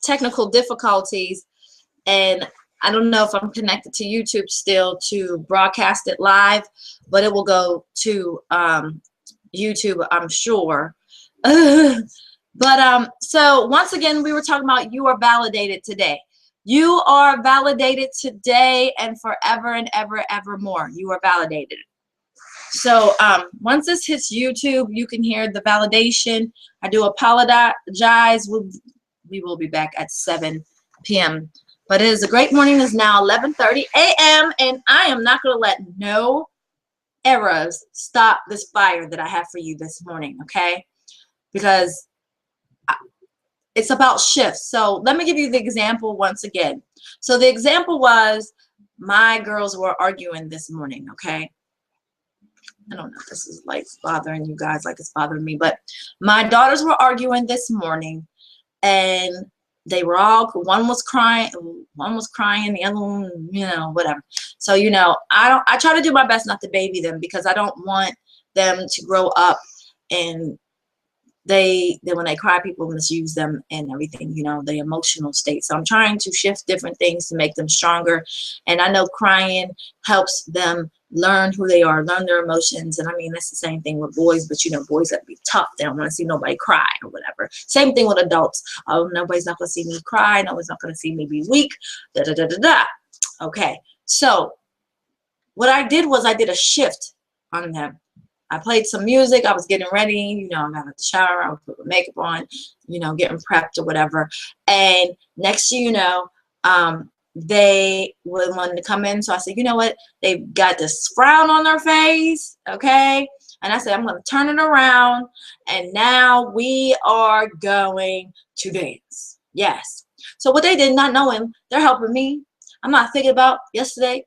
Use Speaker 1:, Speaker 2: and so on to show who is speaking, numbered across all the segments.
Speaker 1: technical difficulties, and I don't know if I'm connected to YouTube still to broadcast it live, but it will go to YouTube, I'm sure. But so once again, we were talking about you are validated today. You are validated today and forever and ever, evermore. You are validated. So once this hits YouTube, you can hear the validation. I do apologize. We will be back at 7 p.m. But it is a great morning. It is now 11:30 a.m. and I am not going to let no errors stop this fire that I have for you this morning, okay? Because it's about shifts. So let me give you the example once again. So the example was my girls were arguing this morning, okay? I don't know if this is like bothering you guys like it's bothering me, but my daughters were arguing this morning, and they were all, one was crying, the other one, you know, whatever. So, you know, I try to do my best not to baby them, because I don't want them to grow up and when they cry, people misuse them and everything, you know, the emotional state. So I'm trying to shift different things to make them stronger. And I know crying helps them learn who they are, learn their emotions. And I mean, that's the same thing with boys, but you know, boys that be tough. They don't want to see nobody cry or whatever. Same thing with adults. Oh, nobody's not going to see me cry. Nobody's not going to see me be weak. Da, da, da, da, da. Okay. So what I did was I did a shift on them. I played some music. I was getting ready. You know, I got out the shower. I would put my makeup on, you know, getting prepped or whatever. And next thing you know, they wanted to come in. So I said, you know what? They've got this frown on their face. Okay. And I said, I'm going to turn it around. And now we are going to dance. Yes. So what they did, not knowing, they're helping me. I'm not thinking about yesterday.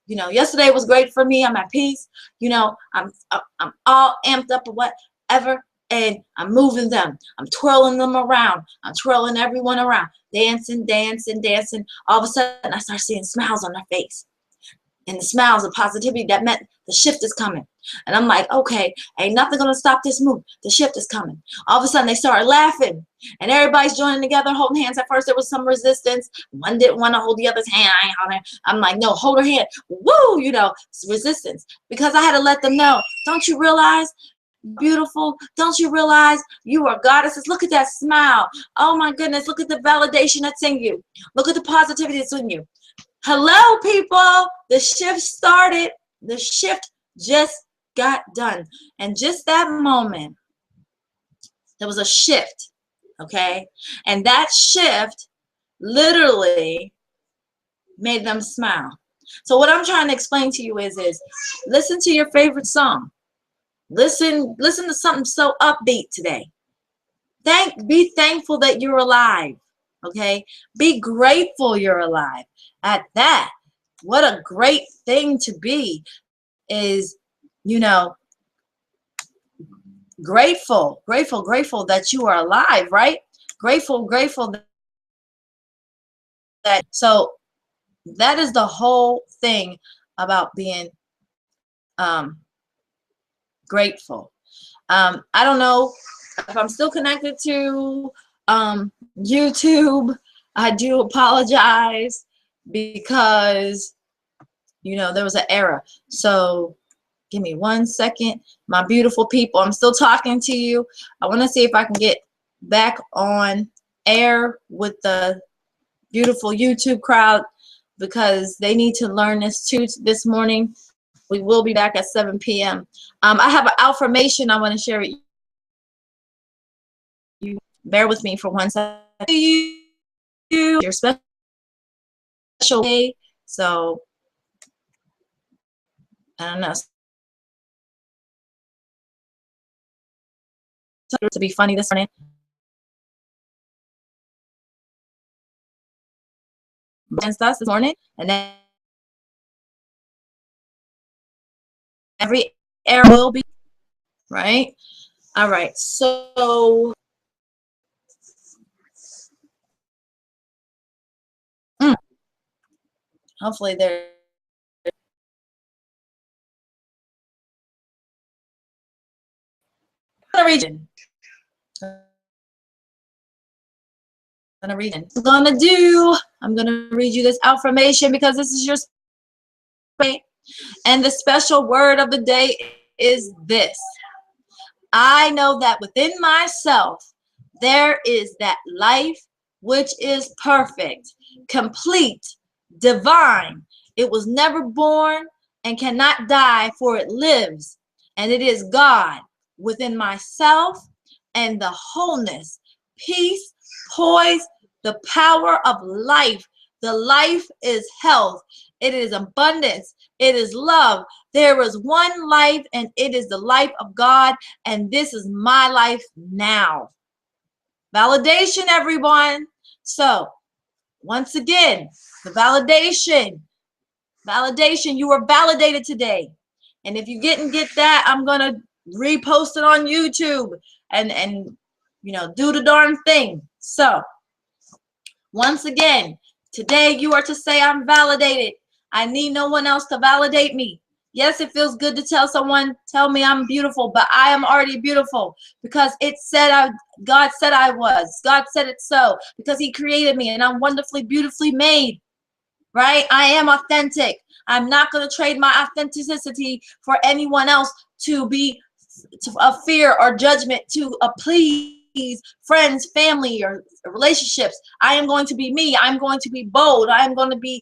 Speaker 1: You know, yesterday was great for me. I'm at peace. You know, I'm all amped up or whatever, and I'm moving them. I'm twirling them around. I'm twirling everyone around, dancing, dancing, dancing. All of a sudden, I start seeing smiles on their face. And the smiles of positivity, that meant the shift is coming. And I'm like, okay, ain't nothing going to stop this move. The shift is coming. All of a sudden, they started laughing. And everybody's joining together, holding hands. At first, there was some resistance. One didn't want to hold the other's hand. I ain't holding her. I'm like, no, hold her hand. Woo, you know, resistance. Because I had to let them know, don't you realize, beautiful, don't you realize you are goddesses? Look at that smile. Oh, my goodness, look at the validation that's in you. Look at the positivity that's in you. Hello, people. The shift started. The shift just got done. And just that moment, there was a shift, okay? And that shift literally made them smile. So what I'm trying to explain to you is listen to your favorite song. Listen to something so upbeat today. Be thankful that you're alive, okay? Be grateful you're alive. At that, what a great thing to be is, you know, grateful that you are alive, right? Grateful that, so that is the whole thing about being grateful. I don't know if I'm still connected to YouTube. I do apologize because, you know, there was an error. So give me 1 second. My beautiful people, I'm still talking to you. I want to see if I can get back on air with the beautiful YouTube crowd, because they need to learn this too this morning. We will be back at 7 p.m. I have an affirmation I want to share with you. Bear with me for 1 second. Your special day. So, I don't know. To be funny this morning. Against us this morning, and then every error will be right. All right, so hopefully they're the region. I'm gonna read you this affirmation because this is your day. And the special word of the day is this. I know that within myself there is that life which is perfect, complete, divine. It was never born and cannot die, for it lives, and it is God within myself, and the wholeness, peace, poise, the power of life. The life is health. It is abundance. It is love. There is one life, and it is the life of God, and this is my life now. Validation, everyone. So, once again, the validation, you are validated today. And if you didn't get that, I'm going to repost it on YouTube and do the darn thing. So, once again, today you are to say, I'm validated. I need no one else to validate me. Yes, it feels good to tell me I'm beautiful, but I am already beautiful because God said I was. God said it so because he created me and I'm wonderfully, beautifully made, right? I am authentic. I'm not going to trade my authenticity for anyone else to be a fear or judgment to please friends, family, or relationships. I am going to be me. I'm going to be bold. I'm going to be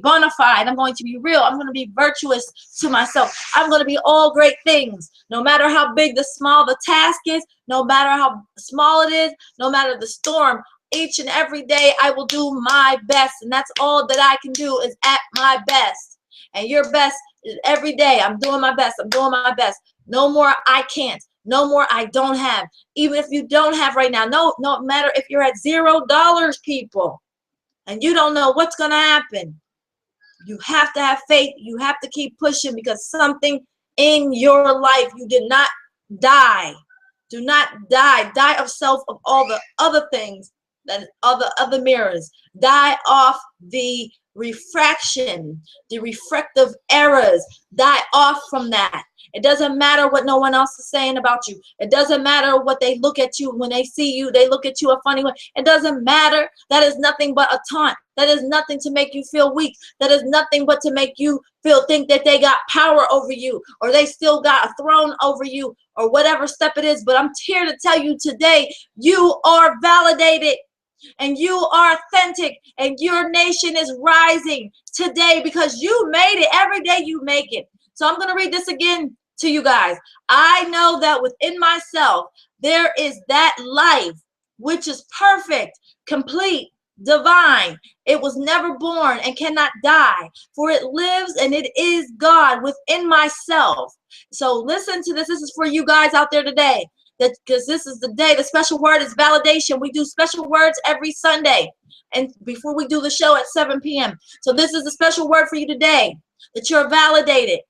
Speaker 1: bona fide. I'm going to be real. I'm going to be virtuous to myself. I'm going to be all great things. No matter how big small the task is, no matter how small it is, no matter the storm, each and every day I will do my best. And that's all that I can do is at my best. And your best is every day. I'm doing my best. I'm doing my best. No more I can't. No more I don't have. Even if you don't have right now. No matter if you're at $0, people, and you don't know what's going to happen. You have to have faith. You have to keep pushing because something in your life, you did not die. Do not die. Die of self, of all the other things, that other mirrors. Die off the refraction, the refractive errors. Die off from that. It doesn't matter what no one else is saying about you. It doesn't matter what they look at you when they see you. They look at you a funny way. It doesn't matter. That is nothing but a taunt. That is nothing to make you feel weak. That is nothing but to make you think that they got power over you or they still got a throne over you or whatever step it is. But I'm here to tell you today, you are validated. And you are authentic, and your nation is rising today because you made it. Every day you make it. So I'm going to read this again to you guys. I know that within myself, there is that life which is perfect, complete, divine. It was never born and cannot die, for it lives and it is God within myself. So listen to this. This is for you guys out there today. Because this is the day. The special word is validation. We do special words every Sunday and before we do the show at 7 p.m. So this is the special word for you today, that you're validated.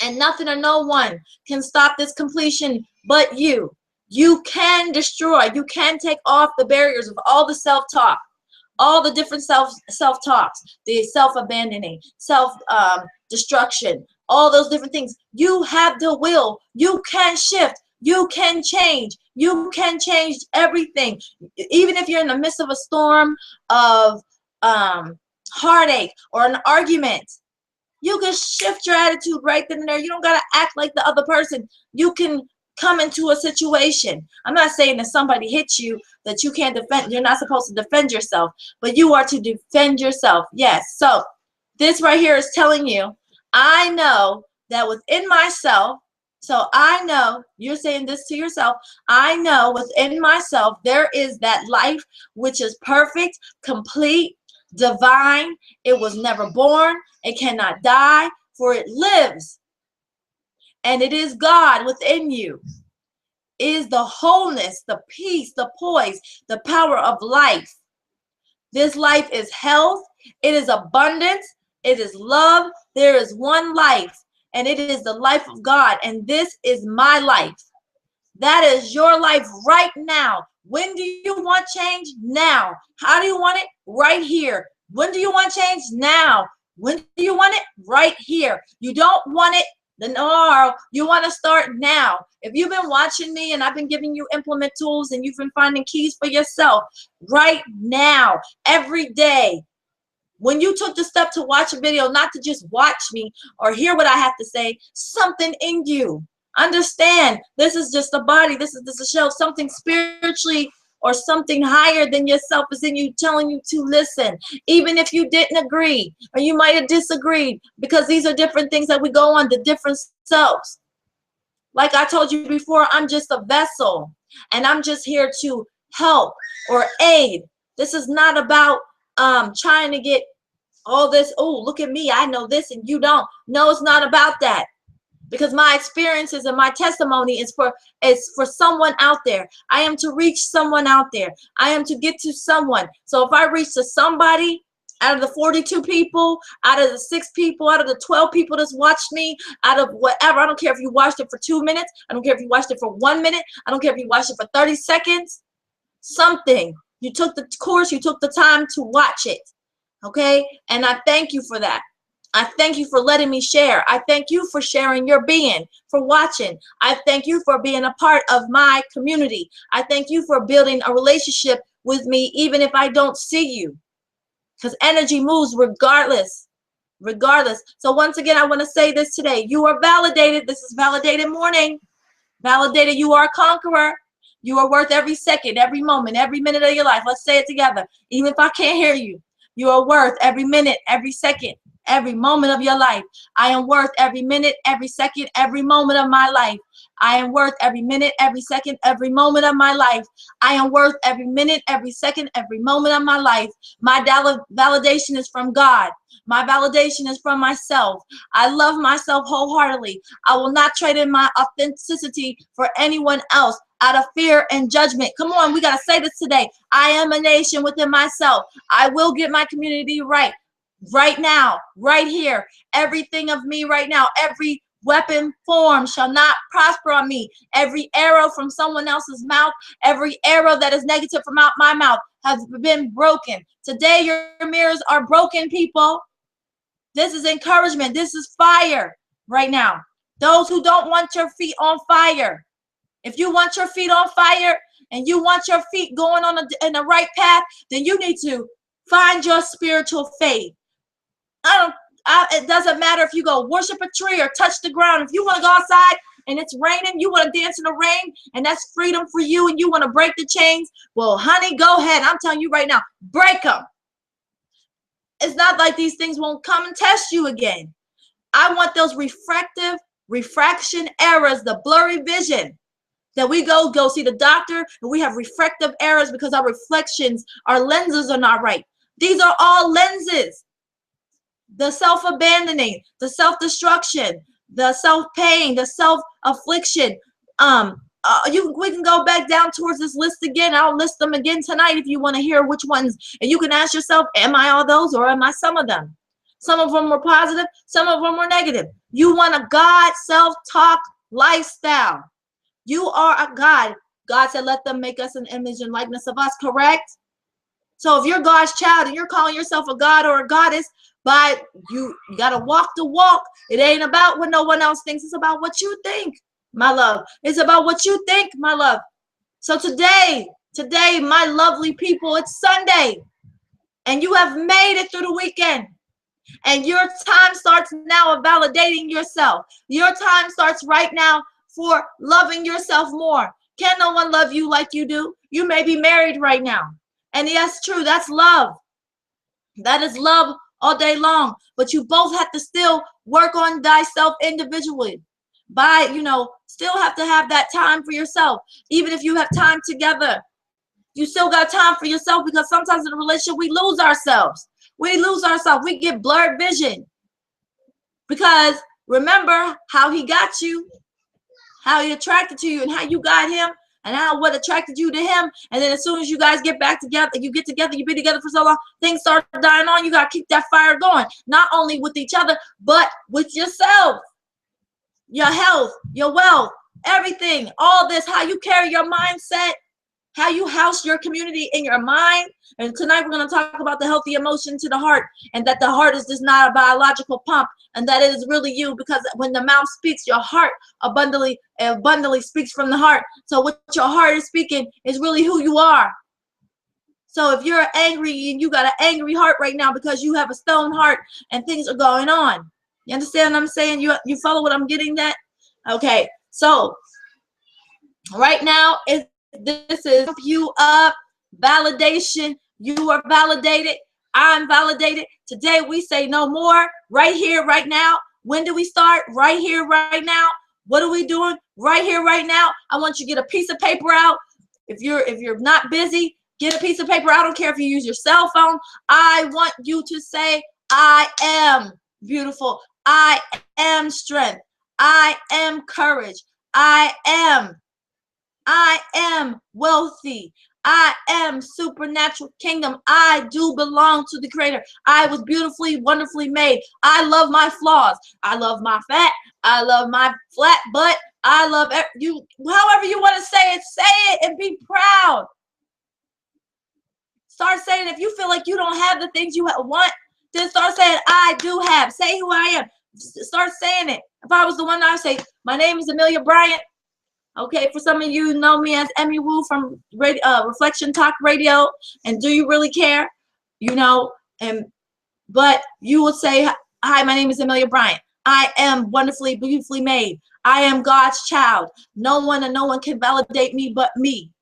Speaker 1: And nothing or no one can stop this completion but you. You can destroy. You can take off the barriers of all the self-talk, all the different self-talks, the self-abandoning, self-destruction, all those different things. You have the will. You can shift. You can change. You can change everything. Even if you're in the midst of a storm of heartache or an argument, you can shift your attitude right then and there. You don't got to act like the other person. You can come into a situation. I'm not saying that somebody hits you that you can't defend. You're not supposed to defend yourself, but you are to defend yourself. Yes. So this right here is telling you, I know that within myself, so I know, you're saying this to yourself, I know within myself there is that life which is perfect, complete, divine. It was never born. It cannot die, for it lives. And it is God within you. It is the wholeness, the peace, the poise, the power of life. This life is health. It is abundance. It is love. There is one life. And it is the life of God. And this is my life. That is your life right now. When do you want change? Now. How do you want it? Right here. When do you want change? Now. When do you want it? Right here. You don't want it Then, or you want to start now. If you've been watching me and I've been giving you implement tools and you've been finding keys for yourself right now, every day, when you took the step to watch a video, not to just watch me or hear what I have to say, something in you. Understand, this is just a body. This is a shell. Something spiritually or something higher than yourself is in you, telling you to listen. Even if you didn't agree or you might have disagreed, because these are different things that we go on, the different selves. Like I told you before, I'm just a vessel and I'm just here to help or aid. This is not about trying to get all this, oh, look at me, I know this and you don't. No, it's not about that. Because my experiences and my testimony is for someone out there. I am to reach someone out there. I am to get to someone. So if I reach to somebody out of the 42 people, out of the 6 people, out of the 12 people that's watched me, out of whatever, I don't care if you watched it for 2 minutes, I don't care if you watched it for 1 minute, I don't care if you watched it for 30 seconds, something. You took the course, you took the time to watch it, okay? And I thank you for that. I thank you for letting me share. I thank you for sharing your being, for watching. I thank you for being a part of my community. I thank you for building a relationship with me, even if I don't see you. Because energy moves regardless. Regardless. So once again, I want to say this today. You are validated. This is Validated Morning. Validated, you are a conqueror. You are worth every second, every moment, every minute of your life. Let's say it together. Even if I can't hear you, you are worth every minute, every second, every moment of your life. I am worth every minute, every second, every moment of my life. I am worth every minute, every second, every moment of my life. I am worth every minute, every second, every moment of my life. My validation is from God. My validation is from myself. I love myself wholeheartedly. I will not trade in my authenticity for anyone else out of fear and judgment. Come on, we got to say this today. I am a nation within myself. I will get my community right. Right now, right here, everything of me right now, every weapon formed shall not prosper on me. Every arrow from someone else's mouth, every arrow that is negative from out my mouth has been broken. Today, your mirrors are broken, people. This is encouragement. This is fire right now. Those who don't want your feet on fire, if you want your feet on fire and you want your feet going on in the right path, then you need to find your spiritual faith. It doesn't matter if you go worship a tree or touch the ground. If you want to go outside and it's raining, you want to dance in the rain, and that's freedom for you, and you want to break the chains, well, honey, go ahead. I'm telling you right now, break them. It's not like these things won't come and test you again. I want those refraction errors, the blurry vision, that we go see the doctor and we have refractive errors because our reflections, our lenses are not right. These are all lenses. The self-abandoning, the self-destruction, the self-pain, the self-affliction. We can go back down towards this list again. I'll list them again tonight if you want to hear which ones. And you can ask yourself, am I all those or am I some of them? Some of them were positive, some of them were negative. You want a God self-talk lifestyle. You are a God. God said, let them make us an image and likeness of us, correct? So if you're God's child and you're calling yourself a God or a goddess, but you got to walk the walk. It ain't about what no one else thinks. It's about what you think, my love. It's about what you think, my love. So today, my lovely people, it's Sunday, and you have made it through the weekend. And your time starts now of validating yourself. Your time starts right now for loving yourself more. Can no one love you like you do? You may be married right now. And yes, true, that's love. That is love all day long. But you both have to still work on thyself individually. Still have to have that time for yourself. Even if you have time together, you still got time for yourself, because sometimes in a relationship, we lose ourselves. We get blurred vision. Because remember how he got you, how he attracted to you, and how you got him, and how what attracted you to him. And then as soon as you guys get back together, you've been together for so long, things start dying on. You got to keep that fire going, not only with each other, but with yourself, your health, your wealth, everything, all this, how you carry your mindset, how you house your community in your mind. And tonight we're going to talk about the healthy emotion to the heart, and that the heart is just not a biological pump, and that it is really you, because when the mouth speaks, your heart abundantly speaks from the heart. So what your heart is speaking is really who you are. So if you're angry and you got an angry heart right now because you have a stone heart and things are going on, you understand what I'm saying? You follow what I'm getting at? Okay, so right now this is you up, validation. You are validated. I'm validated. Today we say no more. Right here, right now. When do we start? Right here, right now. What are we doing? Right here, right now. I want you to get a piece of paper out. If you're not busy, get a piece of paper. I don't care if you use your cell phone. I want you to say, I am beautiful. I am strength. I am courage. I am wealthy. I am supernatural kingdom. I do belong to the Creator. I was beautifully, wonderfully made. I love my flaws. I love my fat. I love my flat butt. I love you. However you want to say it and be proud. Start saying, if you feel like you don't have the things you want, then start saying, I do have. Say who I am. Start saying it. If I was the one, I'd say, my name is Amelia Bryant. Okay, for some of you know me as Emmy Wu from Reflection Talk Radio, and Do You Really Care? You know, but you will say, hi, my name is Amelia Bryant. I am wonderfully, beautifully made. I am God's child. No one and no one can validate me but me.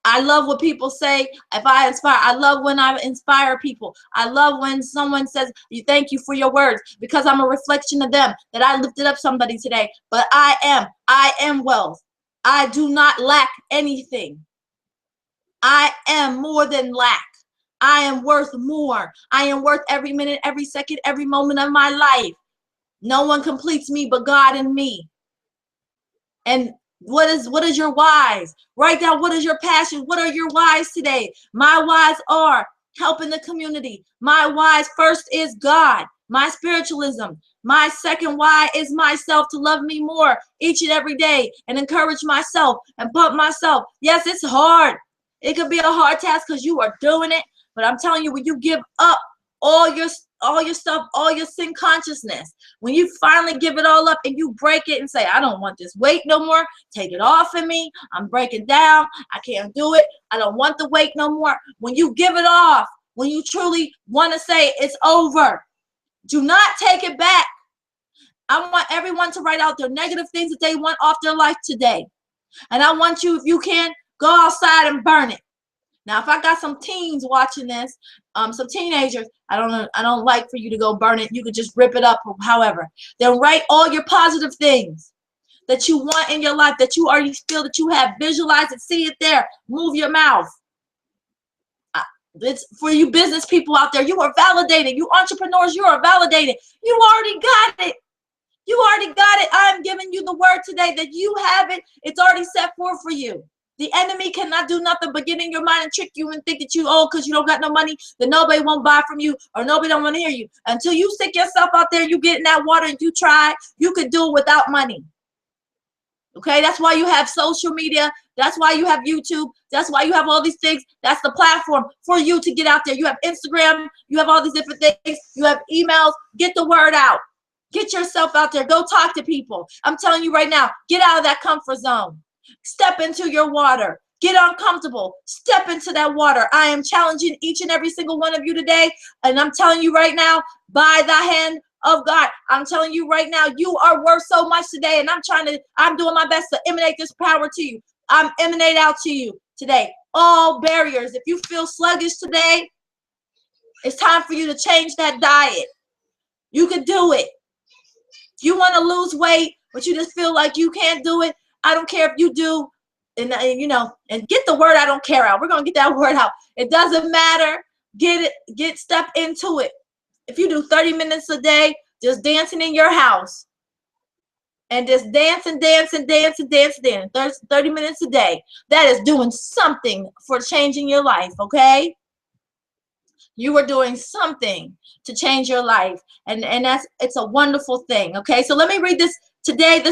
Speaker 1: I love what people say. If I inspire, I love when I inspire people. I love when someone says, thank you for your words, because I'm a reflection of them, that I lifted up somebody today. But I am wealth. I do not lack anything. I am more than lack. I am worth more. I am worth every minute, every second, every moment of my life. No one completes me but God and me. And what is your whys? Write down, what is your passion? What are your whys today? My whys are helping the community. My whys first is God, my spiritualism. My second why is myself, to love me more each and every day and encourage myself and pump myself. Yes, it's hard. It could be a hard task because you are doing it. But I'm telling you, when you give up all your stuff, all your sin consciousness, when you finally give it all up and you break it and say, I don't want this weight no more, take it off of me, I'm breaking down, I can't do it, I don't want the weight no more. When you give it off, when you truly want to say it's over, do not take it back. I want everyone to write out their negative things that they want off their life today. And I want you, if you can, go outside and burn it. Now, if I got some teens watching this, some teenagers, I don't like for you to go burn it. You could just rip it up, however. Then write all your positive things that you want in your life, that you already feel that you have. Visualize it, see it there. Move your mouth. It's for you business people out there. You are validated. You entrepreneurs, you are validated. You already got it. You already got it. I'm giving you the word today that you have it. It's already set forth for you. The enemy cannot do nothing but get in your mind and trick you and think that you owe because you don't got no money, that nobody won't buy from you or nobody don't want to hear you. Until you stick yourself out there, you get in that water and you try, you could do it without money. Okay, that's why you have social media. That's why you have YouTube. That's why you have all these things. That's the platform for you to get out there. You have Instagram. You have all these different things. You have emails. Get the word out. Get yourself out there. Go talk to people. I'm telling you right now, get out of that comfort zone. Step into your water. Get uncomfortable. Step into that water. I am challenging each and every single one of you today. And I'm telling you right now, by the hand of God, I'm telling you right now, you are worth so much today. And I'm doing my best to emanate this power to you. I'm emanate out to you today. All barriers. If you feel sluggish today, it's time for you to change that diet. You can do it. If you want to lose weight, but you just feel like you can't do it, I don't care if you do, and get the word I don't care out. We're going to get that word out. It doesn't matter. Step into it. If you do 30 minutes a day, just dancing in your house and just dance, 30 minutes a day, that is doing something for changing your life, okay? You are doing something to change your life, and it's a wonderful thing, okay? So let me read this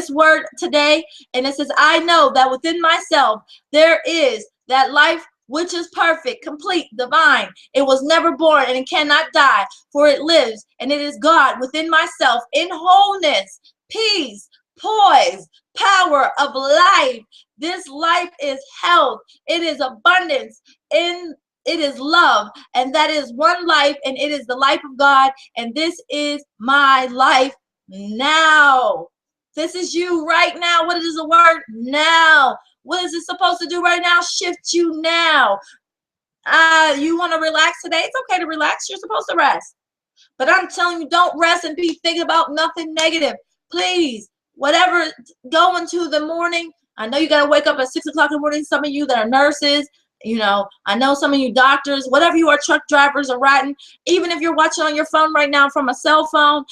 Speaker 1: word today, and it says, I know that within myself there is that life which is perfect, complete, divine. It was never born and it cannot die, for it lives and it is God within myself in wholeness, peace, poise, power of life. This life is health. It is abundance. It is love, and that is one life, and it is the life of God, and this is my life now. This is you right now. What is the word? Now. What is it supposed to do right now? Shift you now. You want to relax today? It's okay to relax. You're supposed to rest. But I'm telling you, don't rest and be thinking about nothing negative. Please, whatever, go into the morning. I know you got to wake up at 6 o'clock in the morning. Some of you that are nurses, you know, I know some of you doctors, whatever you are, truck drivers are riding. Even if you're watching on your phone right now from a cell phone,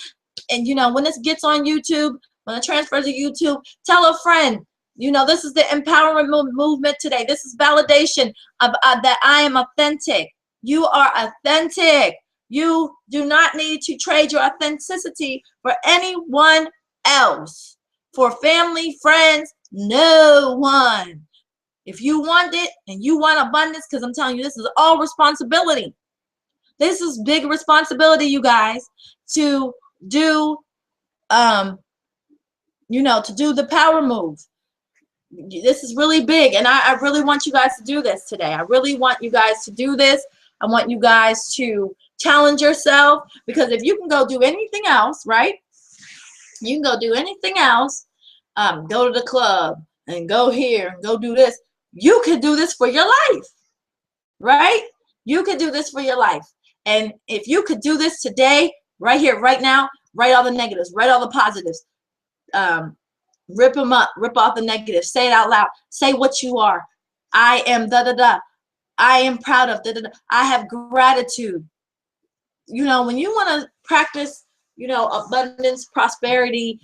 Speaker 1: and, you know, when this gets on YouTube, when it transfers to YouTube, tell a friend. You know, this is the empowerment movement today. This is validation of that I am authentic. You are authentic. You do not need to trade your authenticity for anyone else, for family, friends, no one. If you want it and you want abundance, because I'm telling you, this is all responsibility. This is big responsibility, you guys, to do, you know, to do the power move. This is really big, and I really want you guys to do this today. I really want you guys to do this. I want you guys to challenge yourself, because if you can go do anything else, right? You can go do anything else, go to the club and go here and go do this. You could do this for your life, right? You could do this for your life. And if you could do this today, right here, right now, write all the negatives, write all the positives. Rip them up, rip off the negative, say it out loud, say what you are. I am da-da-da. I am proud of da-da-da. I have gratitude. You know, when you want to practice, you know, abundance, prosperity,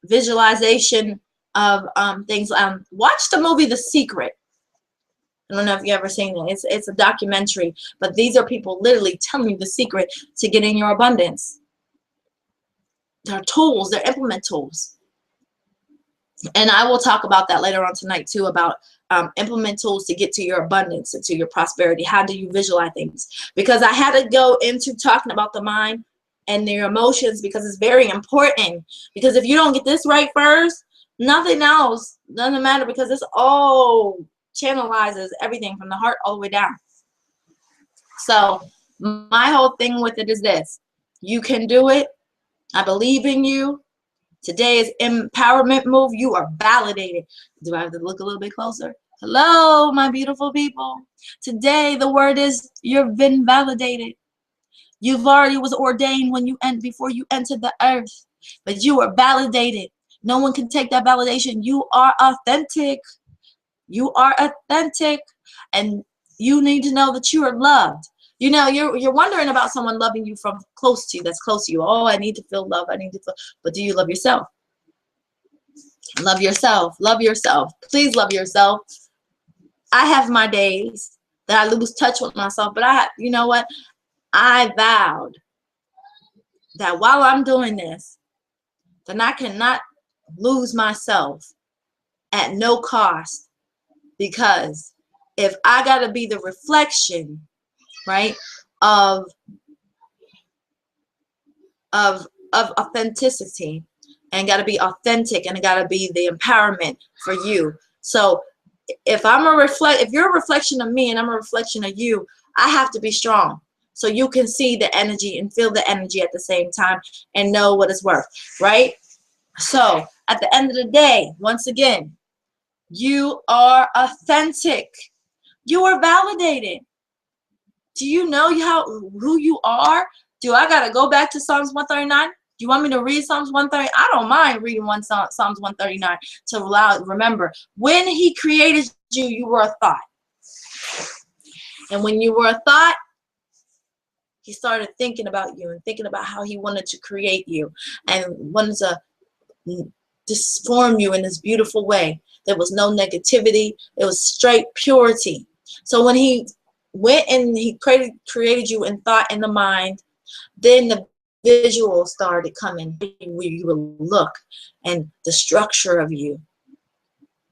Speaker 1: visualization of things, watch the movie The Secret. I don't know if you've ever seen it. It's a documentary, but these are people literally telling you the secret to getting your abundance. They're tools, they're implement tools. And I will talk about that later on tonight too, about implement tools to get to your abundance and to your prosperity. How do you visualize things? Because I had to go into talking about the mind and their emotions, because it's very important. Because if you don't get this right first, nothing else doesn't matter, because it's all channelizes everything from the heart all the way down. So my whole thing with it is this: you can do it. I believe in you. Today is empowerment move. You are validated. Do I have to look a little bit closer? Hello, my beautiful people. Today the word is you've been validated. You've already was ordained when you before you entered the earth, but you are validated. No one can take that validation. You are authentic. You are authentic, and you need to know that you are loved. You know, you're wondering about someone loving you from close to you, that's close to you. Oh, I need to feel love. I need to feel. But do you love yourself? Love yourself. Love yourself. Please love yourself. I have my days that I lose touch with myself, but you know what? I vowed that while I'm doing this, then I cannot lose myself at no cost, because if I gotta be the reflection, right, of authenticity, and got to be authentic, and it got to be the empowerment for you. So if you're a reflection of me and I'm a reflection of you, I have to be strong, so you can see the energy and feel the energy at the same time and know what it's worth, right? So at the end of the day, once again, you are authentic. You are validated. Do you know who you are? Do I got to go back to Psalms 139? Do you want me to read Psalms 130? I don't mind reading Psalms 139 to remember. When he created you, you were a thought. And when you were a thought, he started thinking about you and thinking about how he wanted to create you and wanted to just form you in this beautiful way. There was no negativity. It was straight purity. So when he went and he created you in thought and the mind, then the visuals started coming where you would look, and the structure of you.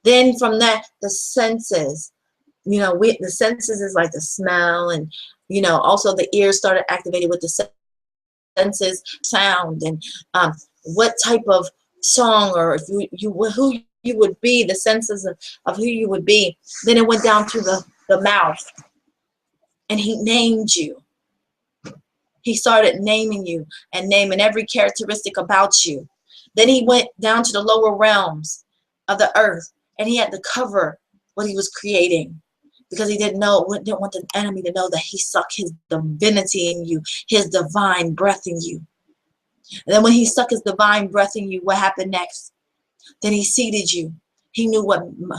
Speaker 1: Then from that, the senses, the senses is like the smell, and, also the ears started activated with the senses, sound, and what type of song, or if who you would be, the senses of who you would be. Then it went down to the mouth, and he named you. He started naming you and naming every characteristic about you. Then he went down to the lower realms of the earth, and he had to cover what he was creating, because he didn't want the enemy to know that he sucked his divinity in you, his divine breath in you. And then when he sucked his divine breath in you, what happened next? Then he seeded you. He knew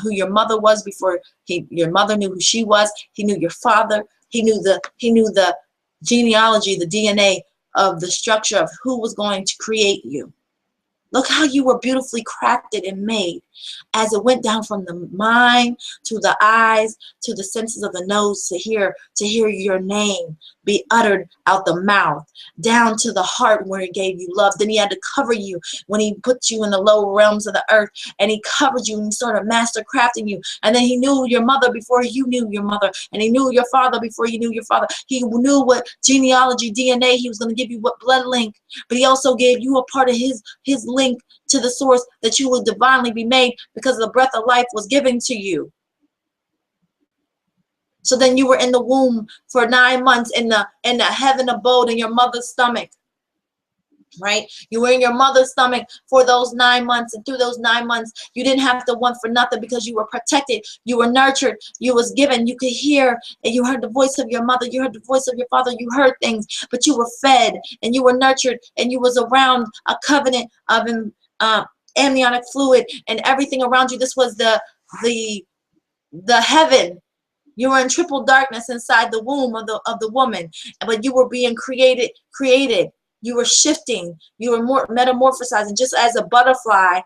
Speaker 1: who your mother was before your mother knew who she was. He knew your father. He knew the genealogy, the DNA of the structure of who was going to create you. Look how you were beautifully crafted and made, as it went down from the mind to the eyes to the senses of the nose to hear your name be uttered out the mouth, down to the heart where he gave you love. Then he had to cover you when he put you in the lower realms of the earth, and he covered you and he started master crafting you. And then he knew your mother before you knew your mother, and he knew your father before you knew your father. He knew what genealogy, DNA he was going to give you, what blood link, but he also gave you a part of his link to the source, that you would divinely be made, because the breath of life was given to you. So then you were in the womb for 9 months in the heaven abode in your mother's stomach, right? You were in your mother's stomach for those 9 months, and through those 9 months, you didn't have to want for nothing, because you were protected, you were nurtured, you was given, you could hear, and you heard the voice of your mother, you heard the voice of your father, you heard things, but you were fed, and you were nurtured, and you was around a covenant of amniotic fluid and everything around you. This was the heaven. You were in triple darkness inside the womb of the woman, but you were being created. You were shifting. You were more metamorphosizing, just as a butterfly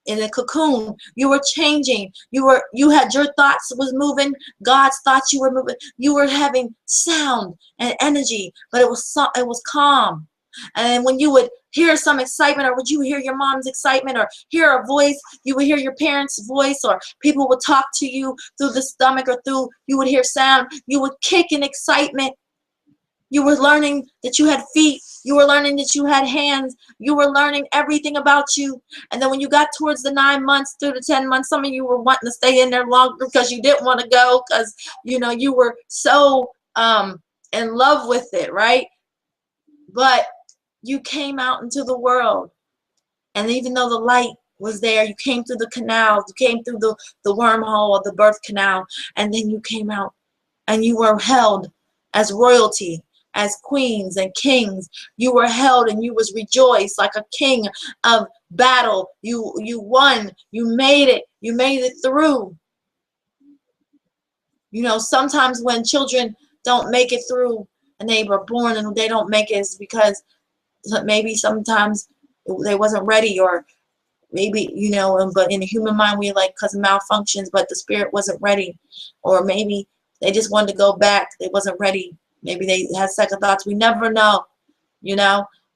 Speaker 1: in a cocoon. You were changing. You had your thoughts was moving. God's thoughts, you were moving. You were having sound and energy, but it was calm. And when you would hear some excitement, or would you hear your mom's excitement, or hear a voice, you would hear your parents' voice, or people would talk to you through the stomach, or you would hear sound, you would kick in excitement. You were learning that you had feet. You were learning that you had hands. You were learning everything about you. And then when you got towards the 9 months through the 10 months, some of you were wanting to stay in there longer because you didn't want to go, because, you were so in love with it, right? But you came out into the world, and even though the light was there, you came through the canal, you came through the wormhole of the birth canal, and then you came out, and you were held as royalty, as queens and kings. You were held, and you was rejoiced like a king of battle. You won. You made it through. Sometimes when children don't make it through, and they were born and they don't make it, it's because maybe sometimes they wasn't ready, or maybe, but in the human mind, we because of malfunctions, but the spirit wasn't ready, or maybe they just wanted to go back. They wasn't ready. Maybe they had second thoughts. We never know,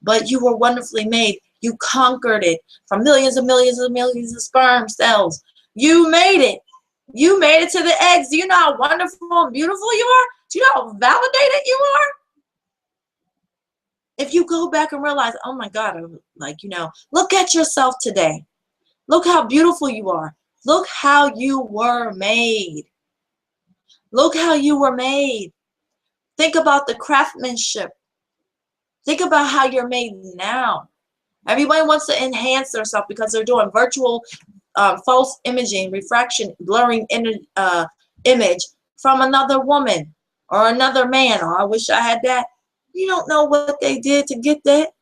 Speaker 1: but you were wonderfully made. You conquered it from millions and millions and millions of sperm cells. You made it. You made it to the eggs. Do you know how wonderful and beautiful you are? Do you know how validated you are? If you go back and realize, oh my God, look at yourself today. Look how beautiful you are. Look how you were made. Look how you were made. Think about the craftsmanship. Think about how you're made now. Everybody wants to enhance themselves because they're doing virtual false imaging, refraction, blurring image from another woman or another man. Oh, I wish I had that. You don't know what they did to get that.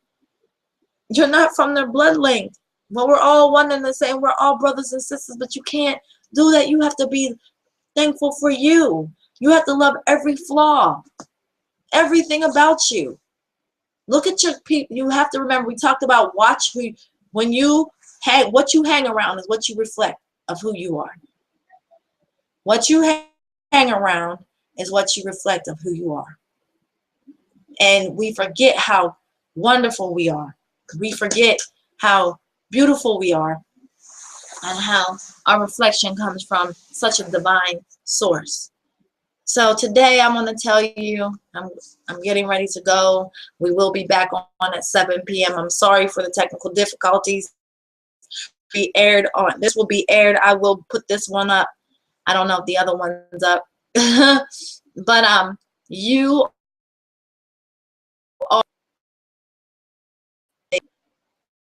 Speaker 1: You're not from their blood link. Well, we're all one and the same. We're all brothers and sisters, but you can't do that. You have to be thankful for you. You have to love every flaw, everything about you. Look at your people. You have to remember, we talked about what you hang around is what you reflect of who you are. What you hang around is what you reflect of who you are. And we forget how wonderful we are. We forget how beautiful we are. and how our reflection comes from such a divine source. So today I'm going to tell you, I'm getting ready to go. We will be back on at 7 p.m. I'm sorry for the technical difficulties. This will be aired. I will put this one up. I don't know if the other one's up. But you are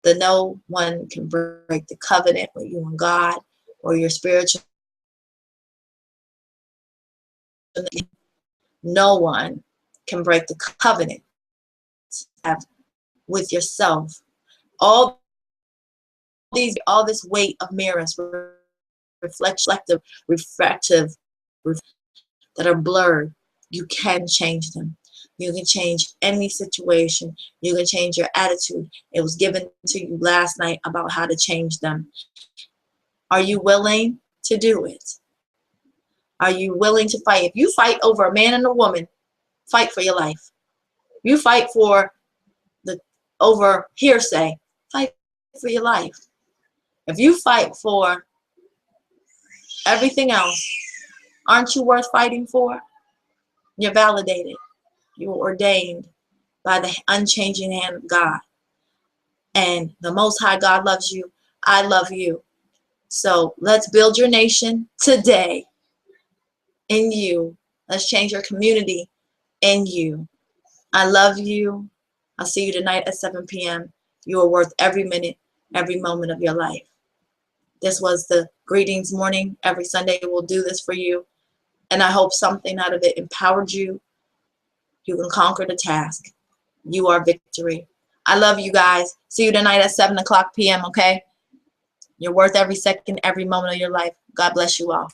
Speaker 1: no one can break the covenant with you and God or your spiritual. No one can break the covenant with yourself. All this weight of mirrors, reflective, that are blurred, you can change them. You can change any situation. You can change your attitude. It was given to you last night about how to change them. Are you willing to do it? Are you willing to fight? If you fight over a man and a woman, fight for your life. You fight over hearsay, fight for your life. If you fight for everything else, aren't you worth fighting for? You're validated. You were ordained by the unchanging hand of God. And the Most High God loves you. I love you. So let's build your nation today in you. Let's change your community in you. I love you. I'll see you tonight at 7 p.m. You are worth every minute, every moment of your life. This was the Greetings Morning. Every Sunday we'll do this for you. And I hope something out of it empowered you. You can conquer the task. You are victory. I love you guys. See you tonight at 7 o'clock p.m., okay? You're worth every second, every moment of your life. God bless you all.